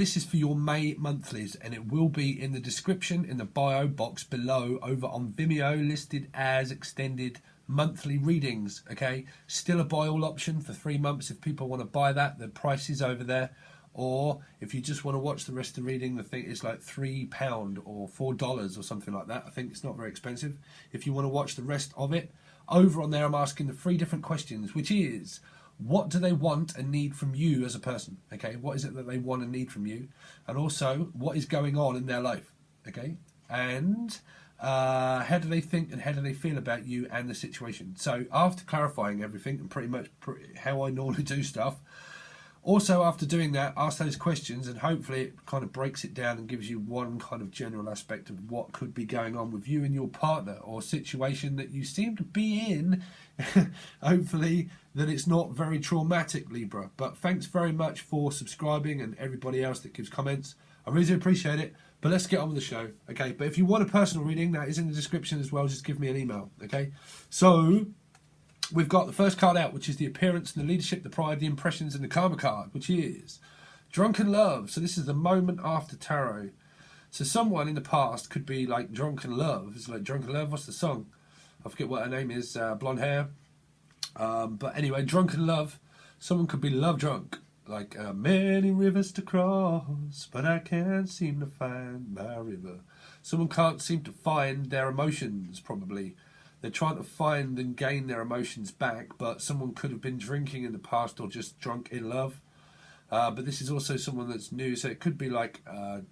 This is for your May monthlies, and it will be in the description in the bio box below over on Vimeo, listed as extended monthly readings. Okay, still a buy all option for 3 months if people want to buy that. The price is over there. Or if you just want to watch the rest of the reading, the thing is like £3 or $4 or something like that. I think it's not very expensive. If you want to watch the rest of it, over on there I'm asking the 3 different questions, which is, what do they want and need from you as a person? Okay, what is it that they want and need from you? And also, what is going on in their life? Okay, and how do they think and how do they feel about you and the situation? So after clarifying everything and pretty much how I normally do stuff, also after doing that, ask those questions, and hopefully it kind of breaks it down and gives you one kind of general aspect of what could be going on with you and your partner, or situation that you seem to be in. Hopefully that it's not very traumatic, Libra. But thanks very much for subscribing and everybody else that gives comments. I really do appreciate it. But let's get on with the show. Okay, but if you want a personal reading, that is in the description as well. Just give me an email. Okay, so we've got the first card out, which is the appearance, the leadership, the pride, the impressions, and the karma card, which is drunken love. So this is the moment after tarot. So someone in the past could be like drunken love. It's like drunken love. What's the song? I forget what her name is. Blonde hair. But anyway, drunken love. Someone could be love drunk. Like many rivers to cross, but I can't seem to find my river. Someone can't seem to find their emotions, probably. They're trying to find and gain their emotions back, but someone could have been drinking in the past or just drunk in love. But this is also someone that's new, so it could be like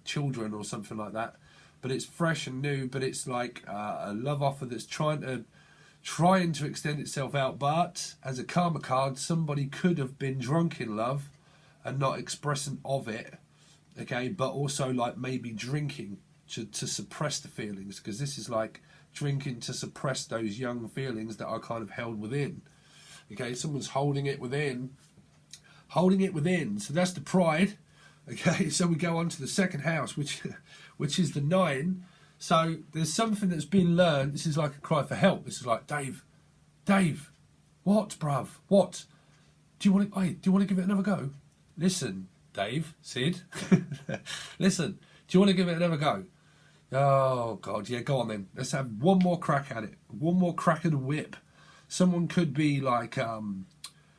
children or something like that. But it's fresh and new, but it's like a love offer that's trying to extend itself out. But as a karma card, somebody could have been drunk in love and not expressing of it, okay, but also like maybe drinking to suppress the feelings, because this is like drinking to suppress those young feelings that are kind of held within. Okay, someone's holding it within. So that's the pride. Okay, so we go on to the second house, which is the 9. So there's something that's been learned. This is like a cry for help. This is like, Dave, what, bruv? What? Do you want to give it another go? Listen, Dave, Sid, listen, do you want to give it another go? Oh, God, yeah, go on then. Let's have one more crack at it. One more crack at the whip. Someone could be like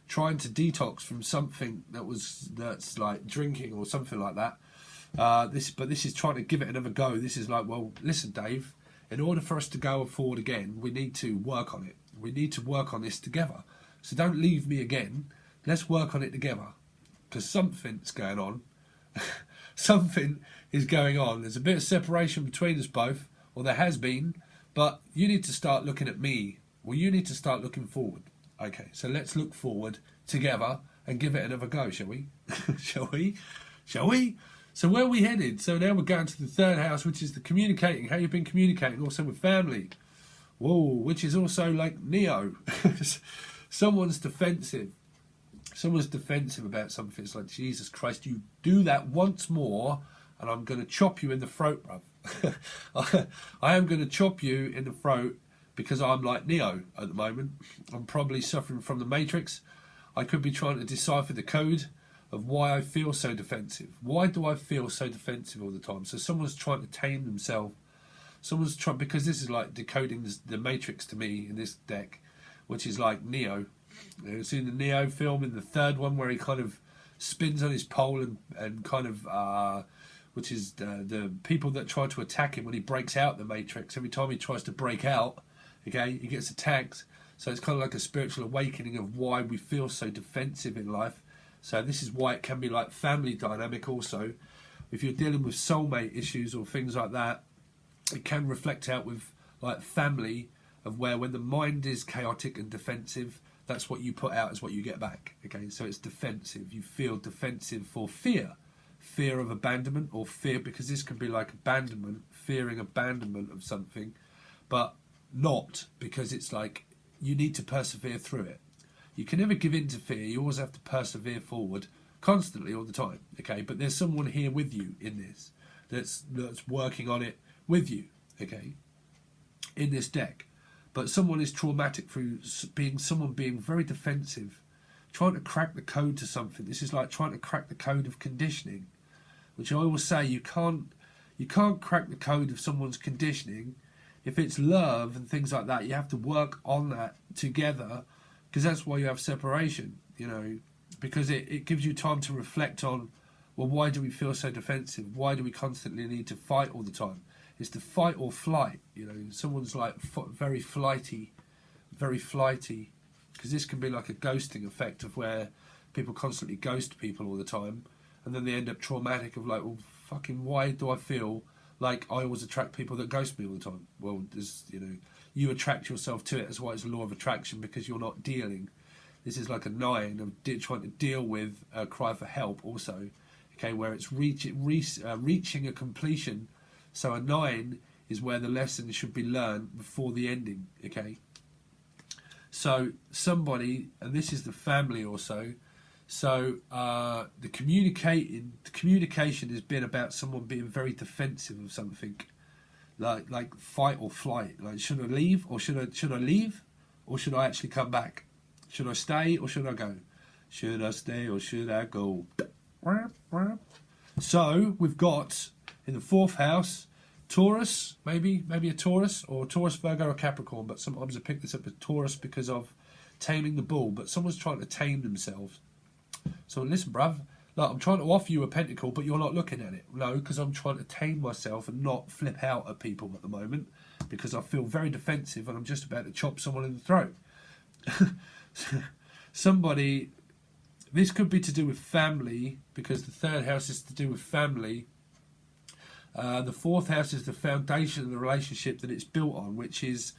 trying to detox from something that's like drinking or something like that. This is trying to give it another go. This is like, well, listen, Dave, in order for us to go forward again, we need to work on it. We need to work on this together. So don't leave me again. Let's work on it together. Because something's going on. Something is going on. There's a bit of separation between us both, or there has been, but you need to start looking at me. Well, you need to start looking forward. Okay, so let's look forward together and give it another go, shall we? Shall we? So where are we headed? So now we're going to the third house, which is the communicating, how you've been communicating, also with family. Whoa, which is also like Neo. Someone's defensive. Someone's defensive about something. It's like, Jesus Christ, you do that once more and I'm going to chop you in the throat, bruv. I am going to chop you in the throat because I'm like Neo at the moment. I'm probably suffering from the Matrix. I could be trying to decipher the code of why I feel so defensive. Why do I feel so defensive all the time? So someone's trying to tame themselves. Someone's trying, because this is like decoding the Matrix to me in this deck, which is like Neo. You've seen the Neo film in the third one where he kind of spins on his pole and kind of, which is the people that try to attack him when he breaks out the Matrix. Every time he tries to break out, okay, he gets attacked. So it's kind of like a spiritual awakening of why we feel so defensive in life. So this is why it can be like family dynamic also. If you're dealing with soulmate issues or things like that, it can reflect out with like family, of where when the mind is chaotic and defensive, that's what you put out is what you get back. Okay, so it's defensive. You feel defensive for fear of abandonment, or fear, because this could be like abandonment, fearing abandonment of something, but not because it's like you need to persevere through it. You can never give in to fear. You always have to persevere forward constantly all the time. Okay, but there's someone here with you in this that's working on it with you. Okay, in this deck. But someone is traumatic through someone being very defensive, trying to crack the code to something. This is like trying to crack the code of conditioning, which I always say you can't crack the code of someone's conditioning. If it's love and things like that, you have to work on that together, because that's why you have separation, you know, because it gives you time to reflect on, well, why do we feel so defensive? Why do we constantly need to fight all the time? It's the fight or flight, you know. Someone's like very flighty, because this can be like a ghosting effect of where people constantly ghost people all the time, and then they end up traumatic of like, well, fucking, why do I feel like I always attract people that ghost me all the time? Well, there's, you know, you attract yourself to it. That's why it's a law of attraction, because you're not dealing. This is like a 9 of trying to deal with a cry for help also, okay, where it's reaching a completion. So a 9 is where the lesson should be learned before the ending, okay? So somebody, and this is the family also, so the communication has been about someone being very defensive of something, like fight or flight. Like, should I leave or should I leave, or should I actually come back? Should I stay or should I go? Should I stay or should I go? So we've got in the 4th house Taurus, maybe a Taurus, or Taurus, Virgo, or Capricorn. But sometimes I pick this up as Taurus because of taming the bull. But someone's trying to tame themselves. So listen, bruv, like, I'm trying to offer you a pentacle, but you're not looking at it. No, because I'm trying to tame myself and not flip out at people at the moment, because I feel very defensive and I'm just about to chop someone in the throat. Somebody, this could be to do with family, because the 3rd house is to do with family. The 4th house is the foundation of the relationship that it's built on, which is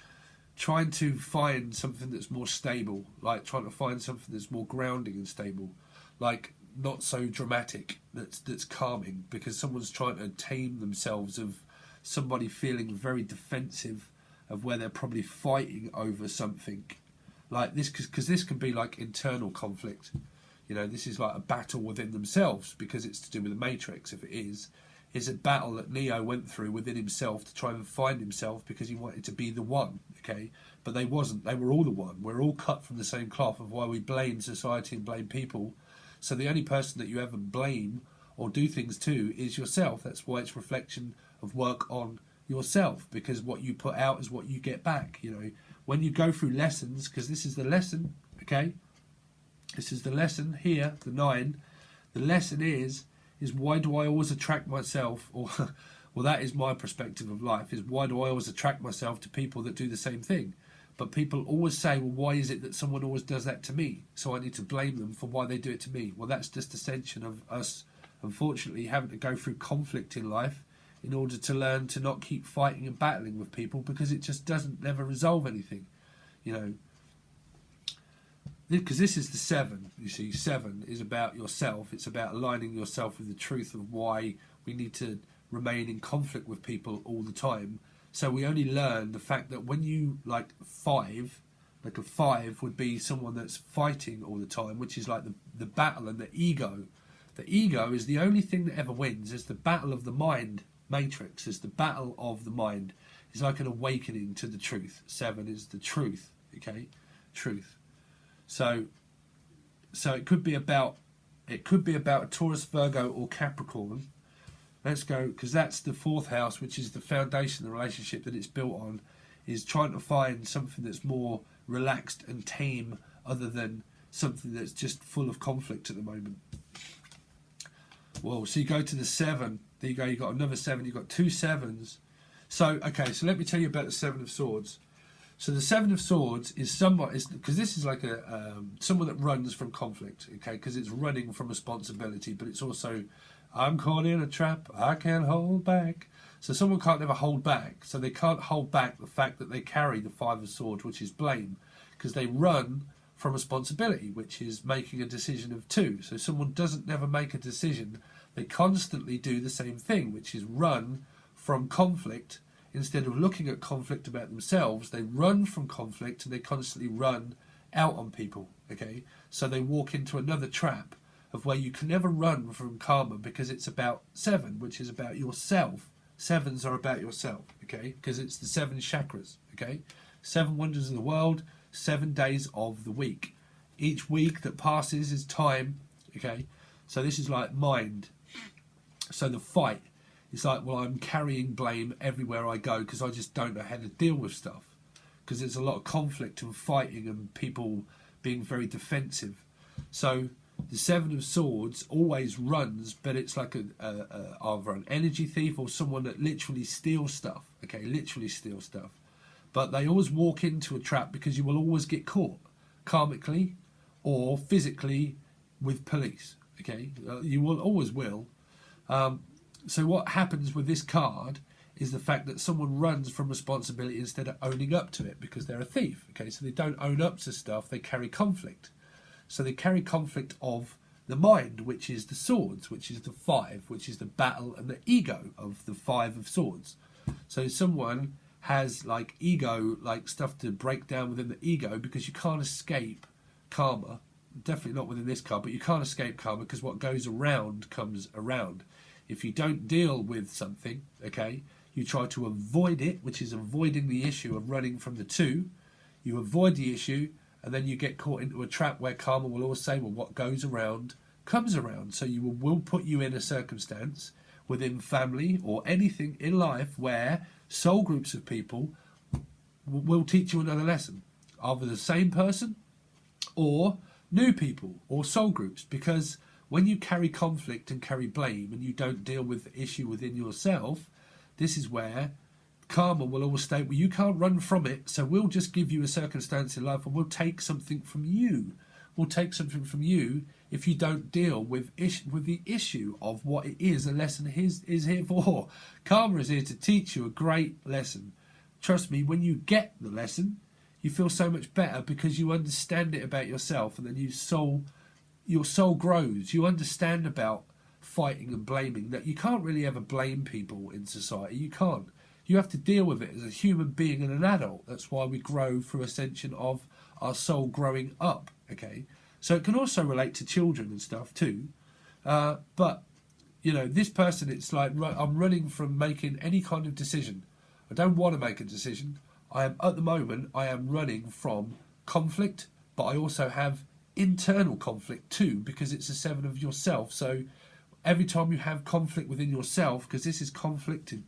trying to find something that's more stable, like trying to find something that's more grounding and stable, like not so dramatic, that's calming, because someone's trying to tame themselves of somebody feeling very defensive of where they're probably fighting over something like this, because this can be like internal conflict, you know. This is like a battle within themselves, because it's to do with the Matrix. If it is a battle that Neo went through within himself to try and find himself, because he wanted to be the one, okay? But they wasn't. They were all the one. We're all cut from the same cloth of why we blame society and blame people. So the only person that you ever blame or do things to is yourself. That's why it's reflection of work on yourself, because what you put out is what you get back, you know. When you go through lessons, because this is the lesson, okay? This is the lesson here, the 9. The lesson is why do I always attract myself, or well, that is my perspective of life, is why do I always attract myself to people that do the same thing? But people always say, well, why is it that someone always does that to me? So I need to blame them for why they do it to me. Well, that's just ascension of us, unfortunately, having to go through conflict in life in order to learn to not keep fighting and battling with people, because it just doesn't never resolve anything, you know. Because this is the 7, you see. 7 is about yourself. It's about aligning yourself with the truth of why we need to remain in conflict with people all the time. So we only learn the fact that when you, like 5, like a 5 would be someone that's fighting all the time, which is like the battle and the ego. The ego is the only thing that ever wins. It's the battle of the mind matrix. It's the battle of the mind. It's like an awakening to the truth. 7 is the truth, okay? Truth. So it could be about a Taurus, Virgo, or Capricorn. Let's go, because that's the 4th house, which is the foundation of the relationship that it's built on, is trying to find something that's more relaxed and tame, other than something that's just full of conflict at the moment. Well, so you go to the 7. There you go. You got another 7. You got 2 7s. So okay. So let me tell you about the 7 of Swords. So the 7 of Swords is somewhat, because this is like a someone that runs from conflict, okay? Because it's running from responsibility, but it's also, I'm caught in a trap, I can't hold back. So someone can't never hold back. So they can't hold back the fact that they carry the 5 of Swords, which is blame, because they run from responsibility, which is making a decision of 2. So someone doesn't never make a decision. They constantly do the same thing, which is run from conflict. Instead of looking at conflict about themselves, they run from conflict, and they constantly run out on people, okay? So they walk into another trap of where you can never run from karma, because it's about 7, which is about yourself. 7s are about yourself, okay? Because it's the 7 chakras, okay? 7 wonders of the world, 7 days of the week. Each week that passes is time, okay? So this is like mind. So the fight is like, well, I'm carrying blame everywhere I go because I just don't know how to deal with stuff. Because there's a lot of conflict and fighting and people being very defensive. So the Seven of Swords always runs, but it's like either an energy thief or someone that literally steals stuff. Okay, literally steals stuff. But they always walk into a trap because you will always get caught, karmically or physically with police. Okay, you will always will. So what happens with this card is the fact that someone runs from responsibility instead of owning up to it because they're a thief. Okay, so they don't own up to stuff, they carry conflict. So they carry conflict of the mind, which is the swords, which is the five, which is the battle and the ego of the Five of Swords. So someone has like ego, like stuff to break down within the ego, because you can't escape karma. Definitely not within this card, but you can't escape karma because what goes around comes around. If you don't deal with something, okay, you try to avoid it, which is avoiding the issue of running from the two. You avoid the issue, and then you get caught into a trap where karma will always say, well, what goes around comes around. So you will put you in a circumstance within family or anything in life where soul groups of people will teach you another lesson. Either the same person or new people or soul groups. Because when you carry conflict and carry blame and you don't deal with the issue within yourself, this is where karma will always state, well, you can't run from it, so we'll just give you a circumstance in life and we'll take something from you. We'll take something from you if you don't deal with the issue of what it is a lesson is here for. Karma is here to teach you a great lesson. Trust me, when you get the lesson, you feel so much better because you understand it about yourself, and then your soul grows. You understand about fighting and blaming, that you can't really ever blame people in society. You can't. You have to deal with it as a human being and an adult. That's why we grow through ascension of our soul growing up. Okay, so it can also relate to children and stuff too. But you know, this person, it's like, I'm running from making any kind of decision. I don't want to make a decision. At the moment, I am running from conflict, but I also have internal conflict too, because it's a seven of yourself. So every time you have conflict within yourself, because this is conflicted,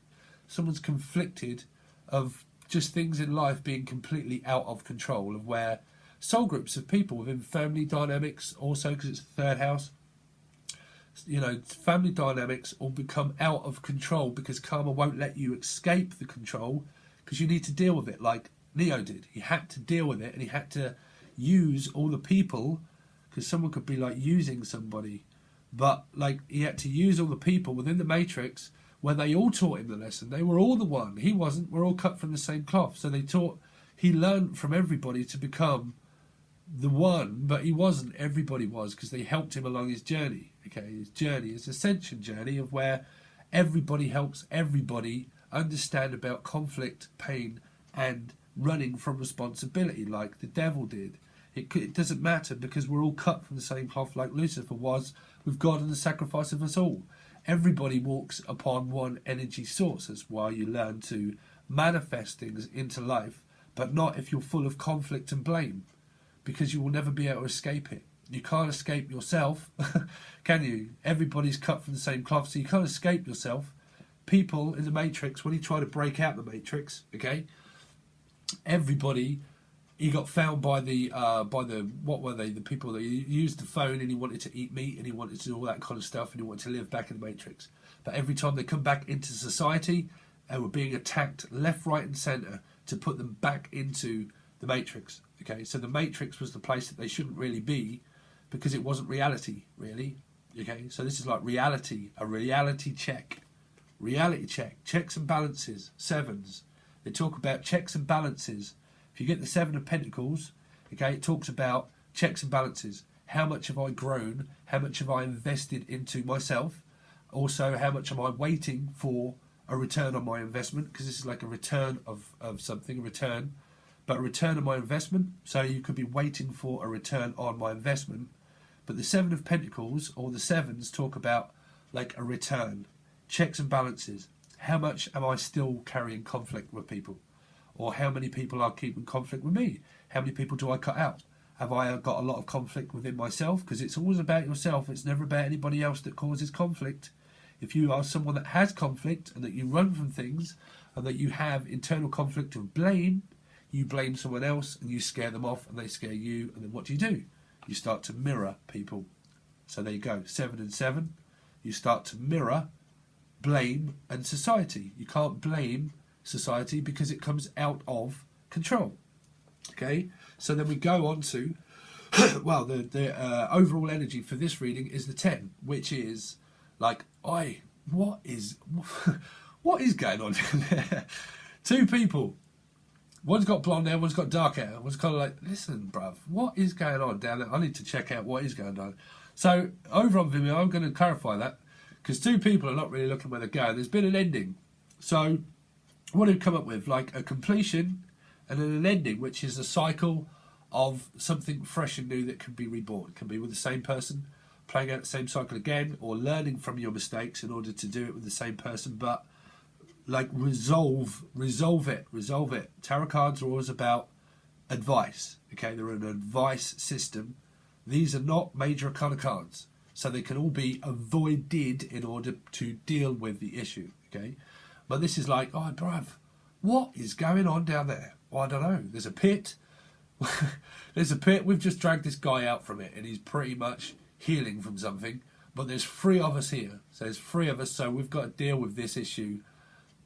someone's conflicted of just things in life being completely out of control, of where soul groups of people within family dynamics, also because it's the third house, you know, family dynamics all become out of control because karma won't let you escape the control, because you need to deal with it like Neo did. He had to deal with it, and he had to use all the people, because someone could be like using somebody, but like he had to use all the people within the matrix where they all taught him the lesson. They were all the one. He wasn't. We're all cut from the same cloth. So he learned from everybody to become the one, but he wasn't. Everybody was, because they helped him along his journey. Okay, his journey, his ascension journey, of where everybody helps everybody understand about conflict, pain, and running from responsibility, like the devil did. It doesn't matter, because we're all cut from the same cloth, like Lucifer was with God and the sacrifice of us all. Everybody walks upon one energy source. That's why you learn to manifest things into life, but not if you're full of conflict and blame, because you will never be able to escape it. You can't escape yourself, can you? Everybody's cut from the same cloth, so you can't escape yourself. People in the Matrix, when he tried to break out the Matrix, okay, everybody, he got found by the what were they? The people that used the phone, and he wanted to eat meat, and he wanted to do all that kind of stuff, and he wanted to live back in the Matrix. But every time they come back into society, they were being attacked left, right, and centre to put them back into the Matrix. Okay, so the Matrix was the place that they shouldn't really be, because it wasn't reality, really. Okay, so this is like reality, a reality check. Reality check, checks and balances, sevens. They talk about checks and balances. If you get the Seven of Pentacles, okay, it talks about checks and balances. How much have I grown? How much have I invested into myself? Also, how much am I waiting for a return on my investment? Because this is like a return of something, a return. But a return on my investment, so you could be waiting for a return on my investment. But the Seven of Pentacles, or the sevens, talk about like a return. Checks and balances. How much am I still carrying conflict with people? Or how many people are keeping conflict with me? How many people do I cut out? Have I got a lot of conflict within myself? Because it's always about yourself. It's never about anybody else that causes conflict. If you are someone that has conflict and that you run from things and that you have internal conflict of blame, you blame someone else and you scare them off and they scare you, and then what do? You start to mirror people. So there you go, 7 and 7. You start to mirror blame and society. You can't blame society because it comes out of control. Okay, so then we go on to, well, the overall energy for this reading is the 10, which is like, what is going on there? Two people. One's got blonde hair, one's got dark hair. One's kind of like, listen, bruv, what is going on down there? I need to check out what is going on. So over on Vimeo, I'm going to clarify that because two people are not really looking where they're going. There's been an ending. So what did we come up with? Like a completion and then an ending, which is a cycle of something fresh and new that can be reborn. It can be with the same person, playing out the same cycle again, or learning from your mistakes in order to do it with the same person, but like resolve it. Tarot cards are always about advice. Okay, they're an advice system. These are not major arcana cards, so they can all be avoided in order to deal with the issue. Okay, but this is like, oh, bruv, what is going on down there? Well, I don't know. There's a pit. There's a pit. We've just dragged this guy out from it, and he's pretty much healing from something. But there's 3 of us here, so there's 3 of us. So we've got to deal with this issue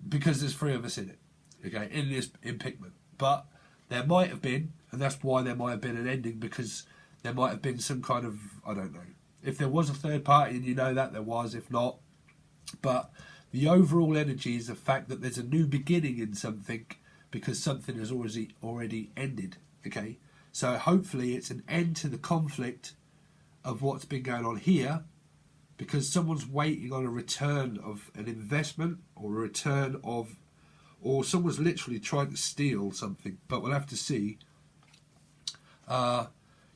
because there's 3 of us in it. Okay, in this impingement. But there might have been, and that's why there might have been an ending, because there might have been some kind of, I don't know. If there was a third party, and you know that there was. If not, but the overall energy is the fact that there's a new beginning in something because something has already ended. Okay, so hopefully it's an end to the conflict of what's been going on here, because someone's waiting on a return of an investment or a return of, or someone's literally trying to steal something, but we'll have to see.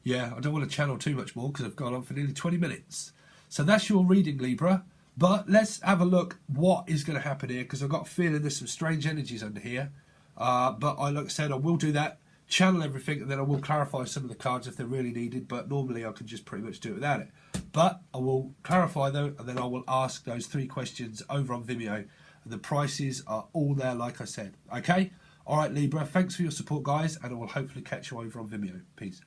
Yeah, I don't want to channel too much more because I've gone on for nearly 20 minutes. So that's your reading, Libra. But let's have a look what is going to happen here, because I've got a feeling there's some strange energies under here. But like I said, I will do that, channel everything, and then I will clarify some of the cards if they're really needed. But normally I can just pretty much do it without it. But I will clarify though, and then I will ask those 3 questions over on Vimeo. And the prices are all there, like I said. Okay? All right, Libra, thanks for your support, guys, and I will hopefully catch you over on Vimeo. Peace.